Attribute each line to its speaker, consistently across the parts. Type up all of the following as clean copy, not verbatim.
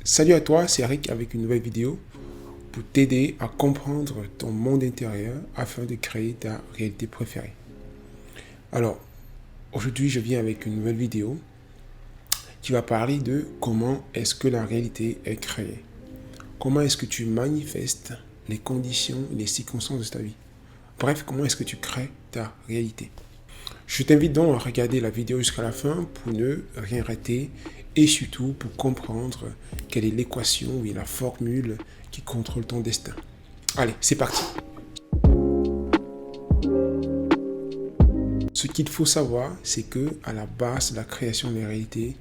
Speaker 1: Salut à toi, c'est Eric avec une nouvelle vidéo pour t'aider à comprendre ton monde intérieur afin de créer ta réalité préférée. Alors, aujourd'hui, je viens avec une nouvelle vidéo qui va parler de comment est-ce que la réalité est créée. Comment est-ce que tu manifestes les conditions, les circonstances de ta vie. Bref, comment est-ce que tu crées ta réalité. Je t'invite donc à regarder la vidéo jusqu'à la fin pour ne rien rater et surtout pour comprendre quelle est l'équation ou la formule qui contrôle ton destin. Allez, c'est parti. Ce qu'il faut savoir, c'est que à la base de la création des réalités,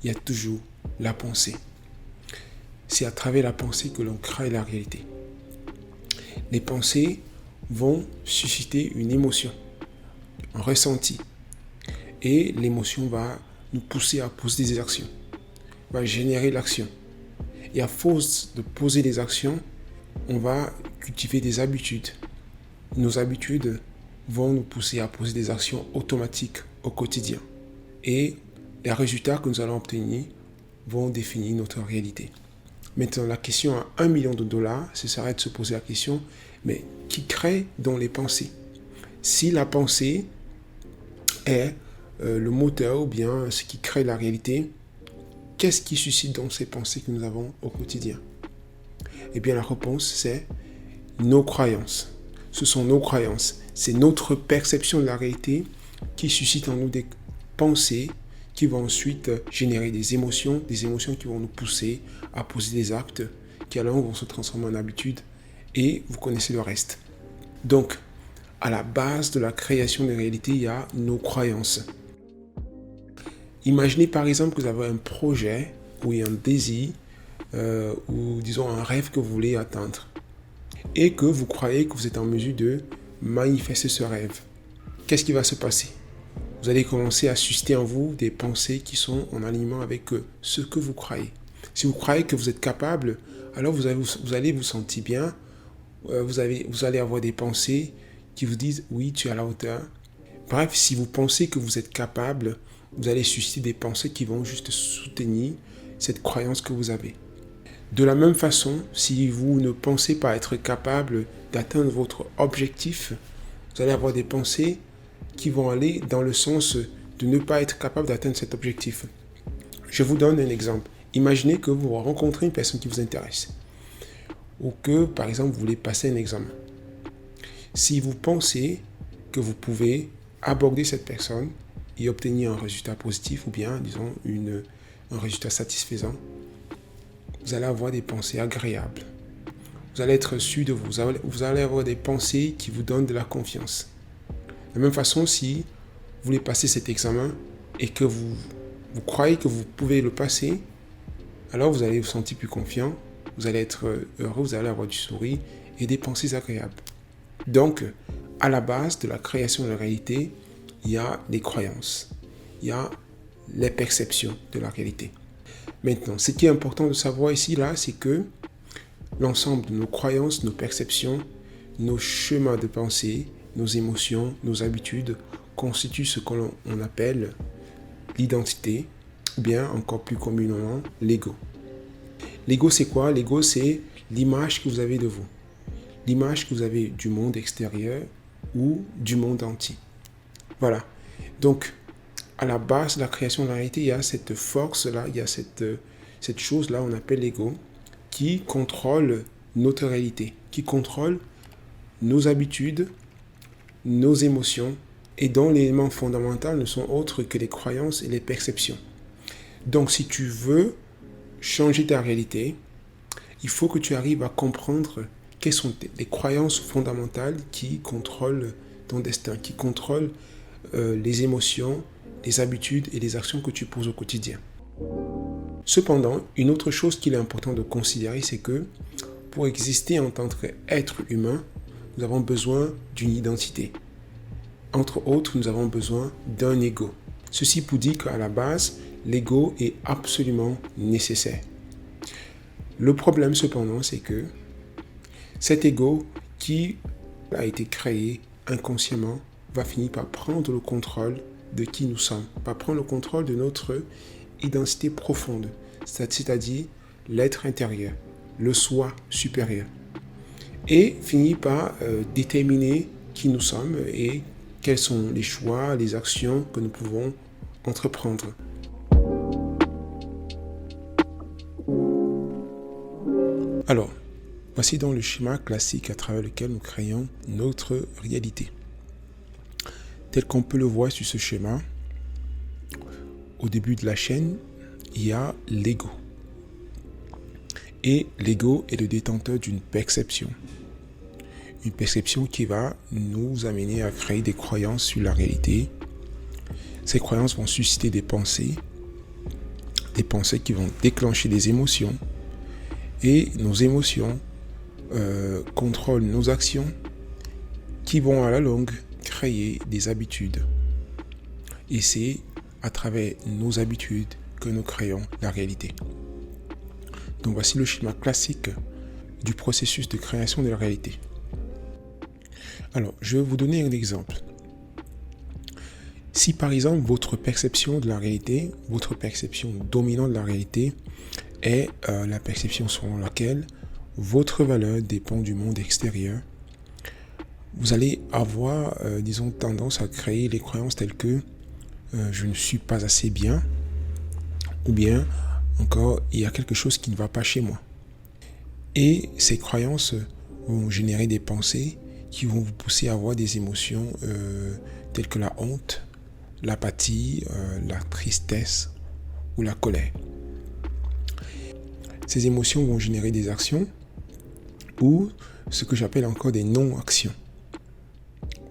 Speaker 1: il y a toujours la pensée. C'est à travers la pensée que l'on crée la réalité. Les pensées vont susciter une émotion, un ressenti. Et l'émotion va nous pousser à poser des actions, va générer l'action. Et à force de poser des actions, on va cultiver des habitudes. Nos habitudes vont nous pousser à poser des actions automatiques au quotidien. Et les résultats que nous allons obtenir vont définir notre réalité. Maintenant, la question à $1 million, ce serait de se poser la question, mais qui crée donc les pensées? Si la pensée est le moteur ou bien ce qui crée la réalité, qu'est-ce qui suscite donc ces pensées que nous avons au quotidien? Eh bien, la réponse, c'est nos croyances. Ce sont nos croyances. C'est notre perception de la réalité qui suscite en nous des pensées qui vont ensuite générer des émotions qui vont nous pousser à poser des actes qui alors vont se transformer en habitudes et vous connaissez le reste. Donc, à la base de la création des réalités, il y a nos croyances. Imaginez par exemple que vous avez un projet ou un désir ou disons un rêve que vous voulez atteindre et que vous croyez que vous êtes en mesure de manifester ce rêve. Qu'est-ce qui va se passer? Vous allez commencer à susciter en vous des pensées qui sont en alignement avec ce que vous croyez. Si vous croyez que vous êtes capable, alors vous allez vous sentir bien, vous allez avoir des pensées qui vous disent oui, tu es à la hauteur. Bref, si vous pensez que vous êtes capable, vous allez susciter des pensées qui vont juste soutenir cette croyance que vous avez. De la même façon, si vous ne pensez pas être capable d'atteindre votre objectif, vous allez avoir des pensées qui vont aller dans le sens de ne pas être capable d'atteindre cet objectif. Je vous donne un exemple. Imaginez que vous rencontrez une personne qui vous intéresse ou que, par exemple, vous voulez passer un examen. Si vous pensez que vous pouvez aborder cette personne et obtenir un résultat positif ou bien, disons, un résultat satisfaisant, vous allez avoir des pensées agréables. Vous allez être sûr de vous. Vous allez avoir des pensées qui vous donnent de la confiance. De la même façon, si vous voulez passer cet examen et que vous croyez que vous pouvez le passer, alors vous allez vous sentir plus confiant, vous allez être heureux, vous allez avoir du sourire et des pensées agréables. Donc, à la base de la création de la réalité, il y a les croyances, il y a les perceptions de la réalité. Maintenant, ce qui est important de savoir ici, là, c'est que l'ensemble de nos croyances, nos perceptions, nos schémas de pensée, nos émotions, nos habitudes constituent ce qu'on appelle l'identité, ou bien encore plus communément, l'ego. L'ego, c'est quoi? L'ego, c'est l'image que vous avez de vous, l'image que vous avez du monde extérieur ou du monde entier. Voilà. Donc, à la base de la création de la réalité, il y a cette force-là, il y a cette chose-là, on appelle l'ego, qui contrôle notre réalité, qui contrôle nos habitudes, nos émotions, et dont l'élément fondamental ne sont autres que les croyances et les perceptions. Donc, si tu veux changer ta réalité, il faut que tu arrives à comprendre quelles sont les croyances fondamentales qui contrôlent ton destin, qui contrôlent les émotions, les habitudes et les actions que tu poses au quotidien. Cependant, une autre chose qu'il est important de considérer, c'est que pour exister en tant qu'être humain, nous avons besoin d'une identité. Entre autres, nous avons besoin d'un ego. Ceci pour dire qu'à la base, l'ego est absolument nécessaire. Le problème cependant, c'est que cet ego qui a été créé inconsciemment va finir par prendre le contrôle de qui nous sommes, par prendre le contrôle de notre identité profonde, c'est-à-dire l'être intérieur, le soi supérieur. Et finit par déterminer qui nous sommes et quels sont les choix, les actions que nous pouvons entreprendre. Alors, voici donc le schéma classique à travers lequel nous créons notre réalité. Tel qu'on peut le voir sur ce schéma, au début de la chaîne, il y a l'ego. Et l'ego est le détenteur d'une perception. Une perception qui va nous amener à créer des croyances sur la réalité. Ces croyances vont susciter des pensées qui vont déclencher des émotions. Et nos émotions contrôlent nos actions qui vont à la longue créer des habitudes. Et c'est à travers nos habitudes que nous créons la réalité. Donc voici le schéma classique du processus de création de la réalité. Alors, je vais vous donner un exemple. Si par exemple votre perception de la réalité, votre perception dominante de la réalité est la perception selon laquelle votre valeur dépend du monde extérieur, vous allez avoir, tendance à créer les croyances telles que je ne suis pas assez bien, ou bien encore il y a quelque chose qui ne va pas chez moi. Et ces croyances vont générer des pensées qui vont vous pousser à avoir des émotions telles que la honte, l'apathie, la tristesse ou la colère. Ces émotions vont générer des actions ou ce que j'appelle encore des non-actions.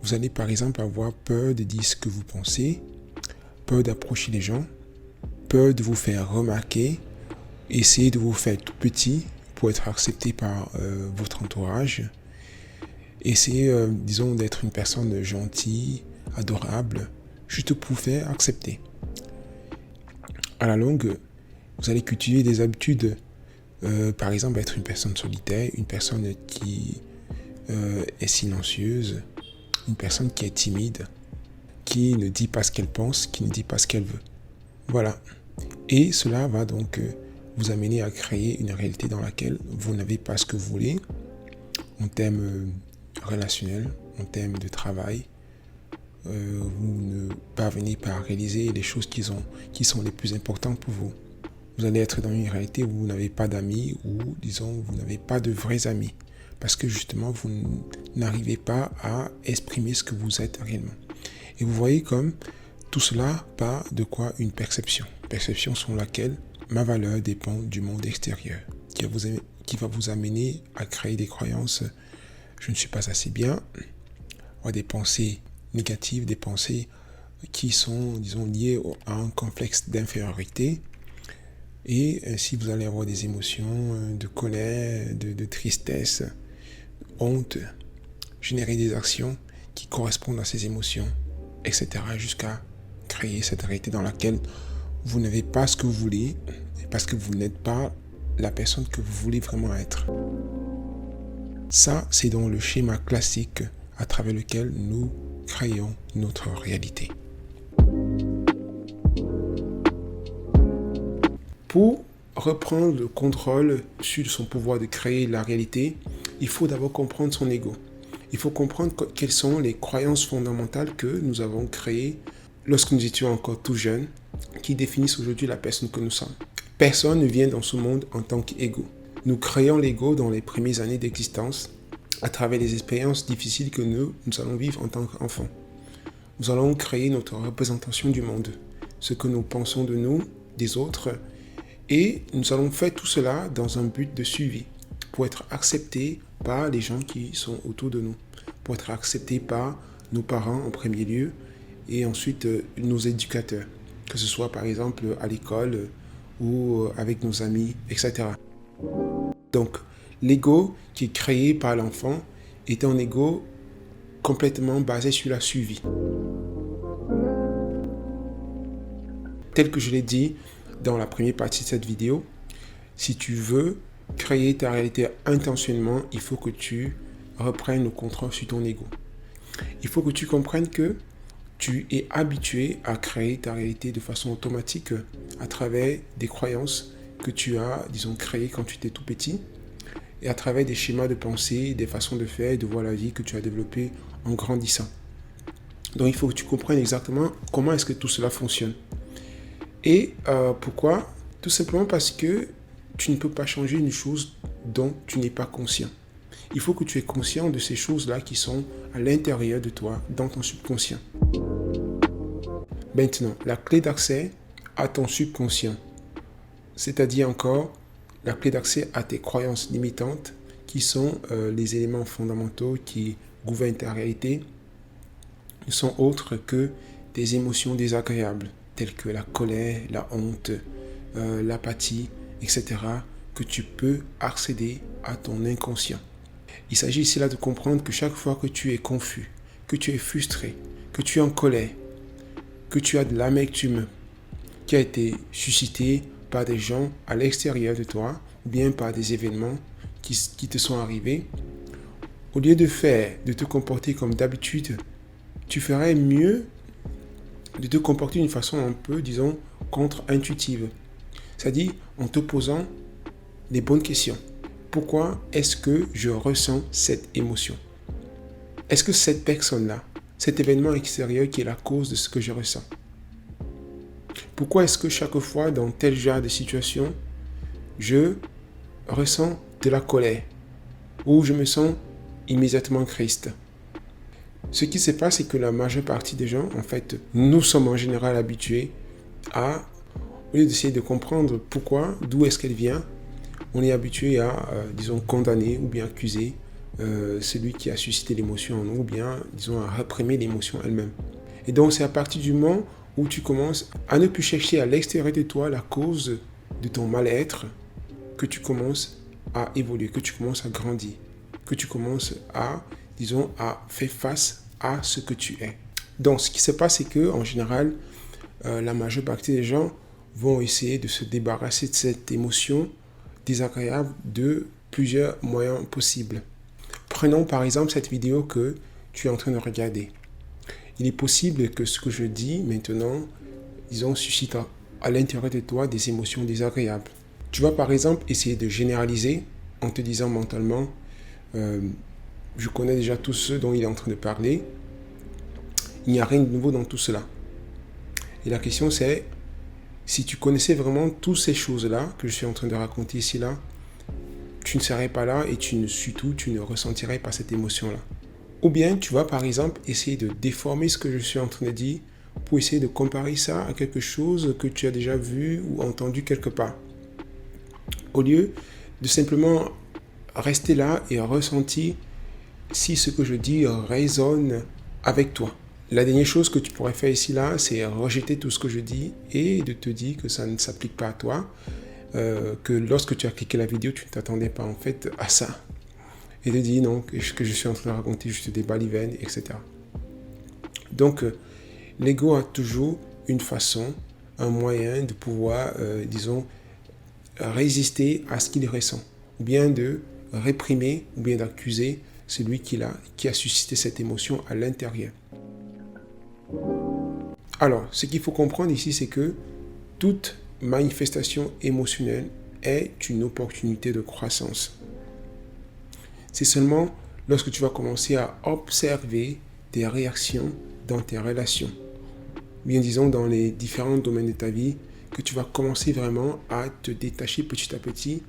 Speaker 1: Vous allez par exemple avoir peur de dire ce que vous pensez, peur d'approcher les gens, peur de vous faire remarquer, essayer de vous faire tout petit pour être accepté par votre entourage, essayer, d'être une personne gentille, adorable, juste pour vous faire accepter. À la longue, vous allez cultiver des habitudes, par exemple être une personne solitaire, une personne qui est silencieuse, une personne qui est timide, qui ne dit pas ce qu'elle pense, qui ne dit pas ce qu'elle veut. Voilà. Et cela va donc vous amener à créer une réalité dans laquelle vous n'avez pas ce que vous voulez, en termes relationnels, en termes de travail. Vous ne parvenez pas à réaliser les choses qui sont les plus importantes pour vous. Vous allez être dans une réalité où vous n'avez pas d'amis ou, vous n'avez pas de vrais amis. Parce que justement, vous n'arrivez pas à exprimer ce que vous êtes réellement. Et vous voyez comme tout cela part de quoi? Une perception. Perception selon laquelle ma valeur dépend du monde extérieur. Qui va vous amener à créer des croyances. Je ne suis pas assez bien. Ou des pensées négatives, des pensées qui sont, liées à un complexe d'infériorité. Et ainsi, vous allez avoir des émotions de colère, de tristesse, honte, générer des actions qui correspondent à ces émotions, etc. jusqu'à créer cette réalité dans laquelle vous n'avez pas ce que vous voulez parce que vous n'êtes pas la personne que vous voulez vraiment être. Ça, c'est donc le schéma classique à travers lequel nous créons notre réalité. Pour reprendre le contrôle sur son pouvoir de créer la réalité, il faut d'abord comprendre son ego. Il faut comprendre quelles sont les croyances fondamentales que nous avons créées lorsque nous étions encore tout jeunes, qui définissent aujourd'hui la personne que nous sommes. Personne ne vient dans ce monde en tant qu'ego. Nous créons l'ego dans les premières années d'existence à travers les expériences difficiles que nous allons vivre en tant qu'enfants. Nous allons créer notre représentation du monde, ce que nous pensons de nous, des autres, et nous allons faire tout cela dans un but de suivi, pour être acceptés par les gens qui sont autour de nous, pour être acceptés par nos parents en premier lieu, et ensuite nos éducateurs, que ce soit par exemple à l'école ou avec nos amis, etc. Donc, l'ego qui est créé par l'enfant est un ego complètement basé sur la suivi. Tel que je l'ai dit dans la première partie de cette vidéo, si tu veux créer ta réalité intentionnellement, il faut que tu reprennes le contrôle sur ton ego. Il faut que tu comprennes que tu es habitué à créer ta réalité de façon automatique à travers des croyances que tu as, disons, créés quand tu étais tout petit, et à travers des schémas de pensée, des façons de faire et de voir la vie que tu as développées en grandissant. Donc il faut que tu comprennes exactement comment est-ce que tout cela fonctionne. Et pourquoi? Tout simplement parce que tu ne peux pas changer une chose dont tu n'es pas conscient. Il faut que tu es conscient de ces choses-là qui sont à l'intérieur de toi, dans ton subconscient. Maintenant, la clé d'accès à ton subconscient, c'est-à-dire encore la clé d'accès à tes croyances limitantes, qui sont les éléments fondamentaux qui gouvernent ta réalité, ne sont autres que des émotions désagréables, telles que la colère, la honte, l'apathie, etc., que tu peux accéder à ton inconscient. Il s'agit ici là de comprendre que chaque fois que tu es confus, que tu es frustré, que tu es en colère, que tu as de l'amertume qui a été suscitée par des gens à l'extérieur de toi ou bien par des événements qui te sont arrivés, au lieu de te comporter comme d'habitude, tu ferais mieux de te comporter d'une façon un peu, disons, contre-intuitive. C'est-à-dire en te posant des bonnes questions. Pourquoi est-ce que je ressens cette émotion? Est-ce que cette personne-là, cet événement extérieur qui est la cause de ce que je ressens? Pourquoi est-ce que chaque fois dans tel genre de situation, je ressens de la colère ou je me sens immédiatement triste? Ce qui se passe, c'est que la majeure partie des gens, en fait, nous sommes en général habitués à, au lieu d'essayer de comprendre pourquoi, d'où est-ce qu'elle vient, on est habitué à, disons, condamner ou bien accuser celui qui a suscité l'émotion en nous, ou bien, disons, à réprimer l'émotion elle-même. Et donc, c'est à partir du moment où tu commences à ne plus chercher à l'extérieur de toi la cause de ton mal-être que tu commences à évoluer, que tu commences à grandir, que tu commences à, disons, à faire face à ce que tu es. Donc, ce qui se passe, c'est que en général, la majeure partie des gens vont essayer de se débarrasser de cette émotion désagréable de plusieurs moyens possibles. Prenons par exemple cette vidéo que tu es en train de regarder. Il est possible que ce que je dis maintenant, disons, suscite à l'intérieur de toi des émotions désagréables. Tu vas par exemple essayer de généraliser en te disant mentalement je connais déjà tous ceux dont il est en train de parler. Il n'y a rien de nouveau dans tout cela. Et la question c'est, si tu connaissais vraiment toutes ces choses-là que je suis en train de raconter ici, là, tu ne serais pas là et tu ne ressentirais pas cette émotion-là. Ou bien tu vas par exemple essayer de déformer ce que je suis en train de dire pour essayer de comparer ça à quelque chose que tu as déjà vu ou entendu quelque part. Au lieu de simplement rester là et ressentir si ce que je dis résonne avec toi. La dernière chose que tu pourrais faire ici, là, c'est rejeter tout ce que je dis et de te dire que ça ne s'applique pas à toi, que lorsque tu as cliqué la vidéo, tu ne t'attendais pas en fait à ça. Et de dire non, que je suis en train de raconter juste des balivernes, etc. Donc, l'ego a toujours une façon, un moyen de pouvoir, disons, résister à ce qu'il ressent, ou bien de réprimer, ou bien d'accuser celui qui a suscité cette émotion à l'intérieur. Alors, ce qu'il faut comprendre ici, c'est que toute manifestation émotionnelle est une opportunité de croissance. C'est seulement lorsque tu vas commencer à observer des réactions dans tes relations, bien disons dans les différents domaines de ta vie, que tu vas commencer vraiment à te détacher petit à petit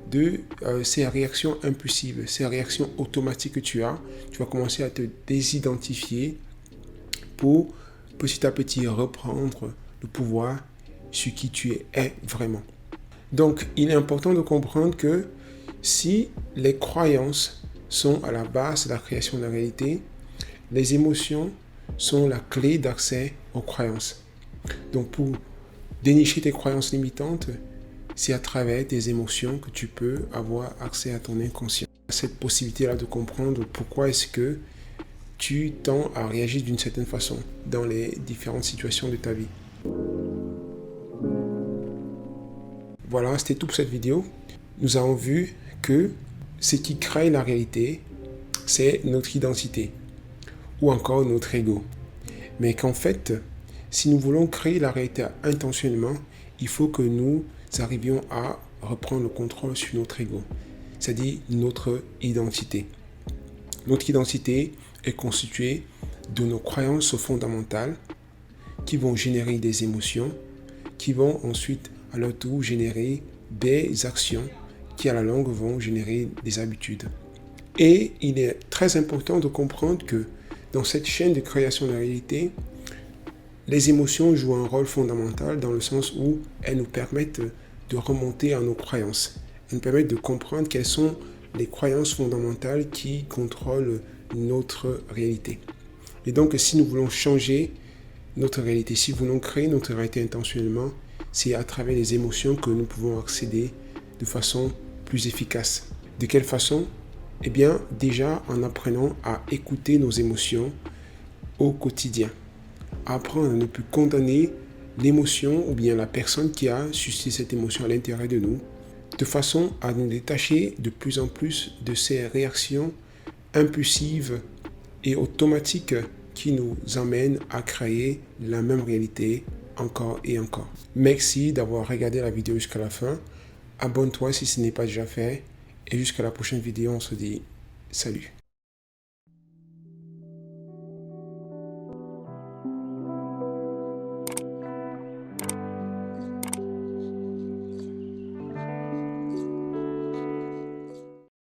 Speaker 1: de ces réactions impulsives, ces réactions automatiques que tu as. Tu vas commencer à te désidentifier pour petit à petit reprendre le pouvoir sur qui tu es vraiment. Donc, il est important de comprendre que si les croyances sont à la base de la création de la réalité, les émotions sont la clé d'accès aux croyances. Donc, pour dénicher tes croyances limitantes, c'est à travers tes émotions que tu peux avoir accès à ton inconscient. Cette possibilité-là de comprendre pourquoi est-ce que tu tends à réagir d'une certaine façon dans les différentes situations de ta vie. Voilà, c'était tout pour cette vidéo. Nous avons vu que ce qui crée la réalité, c'est notre identité ou encore notre ego. Mais qu'en fait, si nous voulons créer la réalité intentionnellement, il faut que nous arrivions à reprendre le contrôle sur notre ego, c'est-à-dire notre identité. Notre identité est constituée de nos croyances fondamentales qui vont générer des émotions, qui vont ensuite à leur tour générer des actions qui à la longue vont générer des habitudes. Et il est très important de comprendre que dans cette chaîne de création de la réalité, les émotions jouent un rôle fondamental dans le sens où elles nous permettent de remonter à nos croyances. Elles nous permettent de comprendre quelles sont les croyances fondamentales qui contrôlent notre réalité. Et donc, si nous voulons changer notre réalité, si nous voulons créer notre réalité intentionnellement, c'est à travers les émotions que nous pouvons accéder de façon plus efficace. De quelle façon ? Eh bien, déjà en apprenant à écouter nos émotions au quotidien. Apprendre à ne plus condamner l'émotion ou bien la personne qui a suscité cette émotion à l'intérieur de nous, de façon à nous détacher de plus en plus de ces réactions impulsives et automatiques qui nous amènent à créer la même réalité encore et encore. Merci d'avoir regardé la vidéo jusqu'à la fin. Abonne-toi si ce n'est pas déjà fait. Et jusqu'à la prochaine vidéo, on se dit salut.